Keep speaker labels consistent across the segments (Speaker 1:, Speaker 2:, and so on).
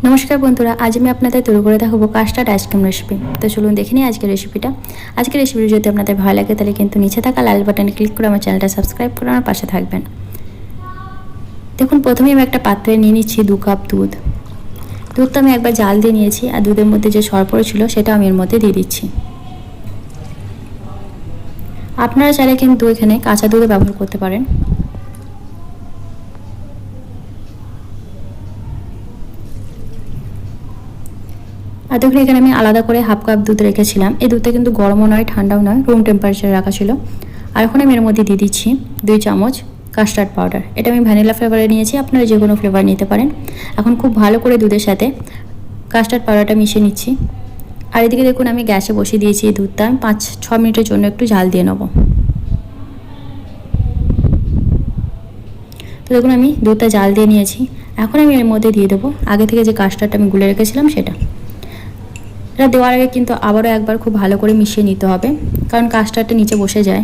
Speaker 1: नमस्कार बंधुरा आज मैं अपने तैयार করে দেখাবো কাস্টার্ড আইসক্রিম রেসিপি। তো চলুন দেখে নিই আজকের রেসিপিটা। আজকের রেসিপি যদি আপনাদের ভালো লাগে তাহলে কিন্তু নিচে থাকা লাল বাটনে ক্লিক করে আমার চ্যানেলটা সাবস্ক্রাইব করে আমার পাশে থাকবেন। দেখুন প্রথমেই আমি একটা পাত্রে নিয়ে নিচ্ছি 2 কাপ দুধ। দুধটা আমি একবার জাল দিয়ে নিয়েছি আর দুধের মধ্যে যে সর পড়েছিল সেটা আমি এর মধ্যে দিয়ে দিচ্ছি। আপনারা চাইলে কিন্তু এখানে কাঁচা দুধও ব্যবহার করতে পারেন। আর দেখুন এখানে আমি আলাদা করে হাফ কাপ দুধ রেখেছিলাম। এই দুধটা কিন্তু গরমও নয় ঠান্ডাও নয়, রুম টেম্পারেচারে রাখা ছিল। আর এখন আমি এর মধ্যে দিয়ে দিচ্ছি 2 চামচ কাস্টার্ড পাউডার। এটা আমি ভ্যানিলা ফ্লেভারে নিয়েছি, আপনারা যে কোনো ফ্লেভার নিতে পারেন। এখন খুব ভালো করে দুধের সাথে কাস্টার্ড পাউডারটা মিশিয়ে নিচ্ছি। আর এদিকে দেখুন আমি গ্যাসে বসিয়ে দিয়েছি এই দুধটা। আমি 5-6 মিনিটের জন্য একটু জাল দিয়ে নেব। তো দেখুন আমি দুধটা জাল দিয়ে নিয়েছি। এখন আমি এর মধ্যে দিয়ে দেবো আগে থেকে যে কাস্টার্ডটা আমি গুলে রেখেছিলাম সেটা। এটা দেওয়ার আগে কিন্তু আবারও একবার খুব ভালো করে মিশিয়ে নিতে হবে, কারণ কাস্টার্ডটা নিচে বসে যায়।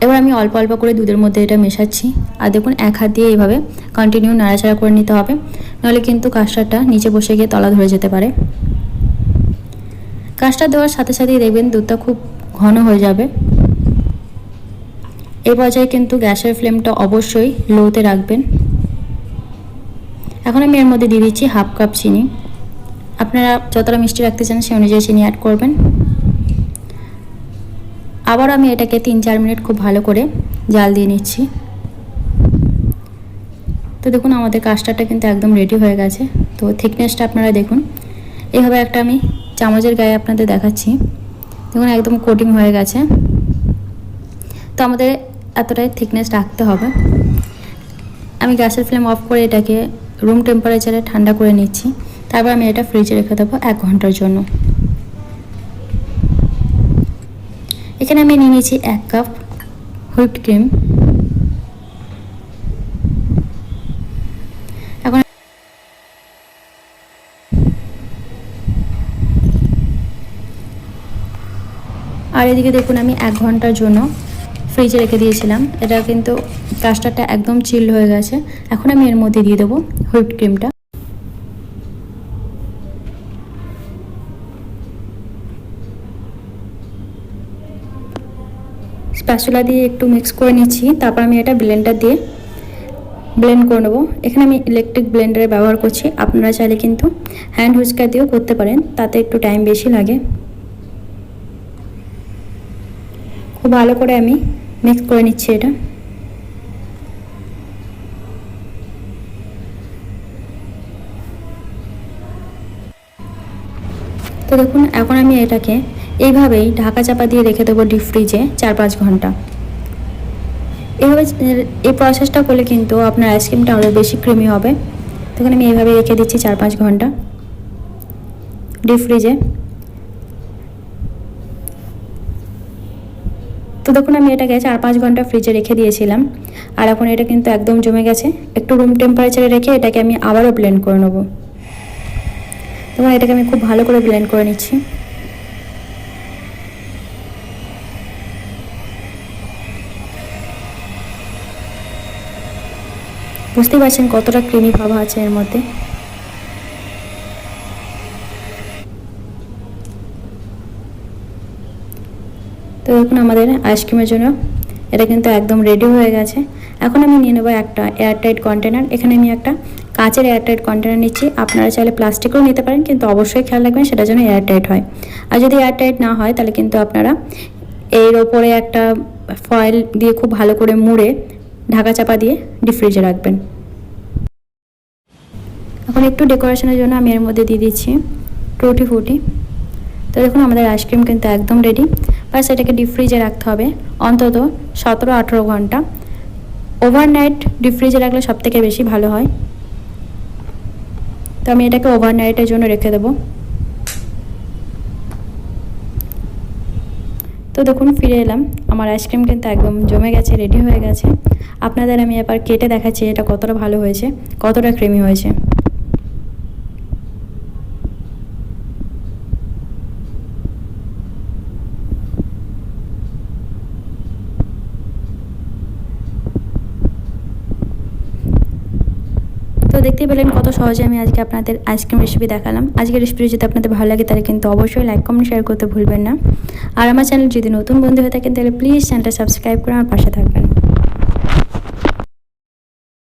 Speaker 1: এবার আমি অল্প অল্প করে দুধের মধ্যে এটা মেশাচ্ছি। আর দেখুন এক হাত দিয়ে এইভাবে কন্টিনিউ নাড়াচাড়া করে নিতে হবে, নাহলে কিন্তু কাস্টার্ডটা নিচে বসে গিয়ে তলা ধরে যেতে পারে। কাস্টার্ড দেওয়ার সাথে সাথেই দেখবেন দুধটা খুব ঘন হয়ে যাবে। এই পর্যায়ে কিন্তু গ্যাসের ফ্লেমটা অবশ্যই লোতে রাখবেন। এখন আমি এর মধ্যে দিয়ে দিচ্ছি হাফ কাপ চিনি। আপনারা যতটা মিষ্টি রাখতে চান সেই অনুযায়ী চিনি অ্যাড করবেন। আবার আমি এটাকে 3-4 মিনিট খুব ভালো করে জাল দিয়ে নিচ্ছি। তো দেখুন আমাদের কাস্টার্ডটা কিন্তু একদম রেডি হয়ে গেছে। তো থিকনেসটা আপনারা দেখুন, এইভাবে একটা আমি চামচের গায়ে আপনাদের দেখাচ্ছি। দেখুন একদম কোটিং হয়ে গেছে। তো আমাদের এতটাই থিকনেস রাখতে হবে। আমি গ্যাসের ফ্লেম অফ করে এটাকে রুম টেম্পারেচারে ঠান্ডা করে নিচ্ছি। তারপর আমি এটা ফ্রিজে রেখে দেবো 1 ঘন্টার জন্য। এখানে আমি নিয়ে নিয়েছি 1 কাপ হুইপড ক্রিম। এখন আর এদিকে দেখুন আমি 1 ঘন্টার জন্য ফ্রিজে রেখে দিয়েছিলাম। এটা কিন্তু কাস্টার্ডটা একদম চিল্ড হয়ে গেছে। এখন আমি এর মধ্যে দিয়ে দেবো হুইপড ক্রিমটা। স্প্যাচুলা দিয়ে একটু মিক্স করে নিচ্ছি। তারপর আমি এটা ব্লেন্ডার দিয়ে ব্লেন্ড করে নেবো। এখানে আমি ইলেকট্রিক ব্লেন্ডারে ব্যবহার করছি, আপনারা চাইলে কিন্তু হ্যান্ড হুইস্কার দিয়েও করতে পারেন, তাতে একটু টাইম বেশি লাগে। খুব ভালো করে আমি মিক্স করে নিচ্ছি এটা। তো দেখুন এখন আমি এটাকে এইভাবেই ঢাকা চাপা দিয়ে রেখে দেবো ডিপ ফ্রিজে 4-5 ঘন্টা। এইভাবে এই প্রসেসটা করলে কিন্তু আপনার আইসক্রিমটা আরও বেশি ক্রিমি হবে। তখন আমি এইভাবে রেখে দিচ্ছি 4-5 ঘন্টা ডিপ ফ্রিজে। তো দেখুন আমি এটাকে 4-5 ঘন্টা ফ্রিজে রেখে দিয়েছিলাম। আর এখন এটা কিন্তু একদম জমে গেছে। একটু রুম টেম্পারেচারে রেখে এটাকে আমি আবারও ব্লেন্ড করে নেবো। তখন এটাকে আমি খুব ভালো করে ব্লেন্ড করে নিচ্ছি। বুঝতেই পারছেন কতটা ক্রিমি ভাব আছে এর মধ্যে। তো দেখুন আমাদের আইসক্রিমের জন্য এটা কিন্তু একদম রেডি হয়ে গেছে। এখন আমি নিয়ে নেবো একটা এয়ারটাইট কন্টেনার। এখানে আমি একটা কাঁচের এয়ারটাইট কন্টেনার নিচ্ছি। আপনারা চাইলে প্লাস্টিকও নিতে পারেন, কিন্তু অবশ্যই খেয়াল রাখবেন সেটা যেন এয়ারটাইট হয়। আর যদি এয়ারটাইট না হয় তাহলে কিন্তু আপনারা এর ওপরে একটা ফয়েল দিয়ে খুব ভালো করে মুড়ে ঢাকা চাপা দিয়ে ডিপ ফ্রিজে রাখবেন। এখন একটু ডেকোরেশনের জন্য আমি এর মধ্যে দিয়ে দিচ্ছি টুটি ফুটি। তো দেখুন আমাদের আইসক্রিম কিন্তু একদম রেডি। বাস এটাকে ডিপ ফ্রিজে রাখতে হবে অন্তত 17-18 ঘন্টা। ওভারনাইট ডিপ ফ্রিজে রাখলে সবথেকে বেশি ভালো হয়। তো আমি এটাকে ওভারনাইটের জন্য রেখে দেবো। তো দেখুন ফিরে এলাম, আমার আইসক্রিম কিন্তু একদম জমে গেছে, রেডি হয়ে গেছে। আপনাদের আমি এবার কেটে দেখাচ্ছি এটা কতটা ভালো হয়েছে, কতটা ক্রিমি হয়েছে। তো দেখতেই পেলেন কত সহজে আমি আজকে আপনাদের আইসক্রিম রেসিপি দেখালাম। আজকের রেসিপি যদি আপনাদের ভালো লাগে তাহলে কিন্তু অবশ্যই লাইক কমেন্ট শেয়ার করতে ভুলবেন না। আর আমার চ্যানেল যদি নতুন বন্ধু হয়ে থাকেন তাহলে প্লিজ চ্যানেলটা সাবস্ক্রাইব করে আমার পাশে থাকবেন।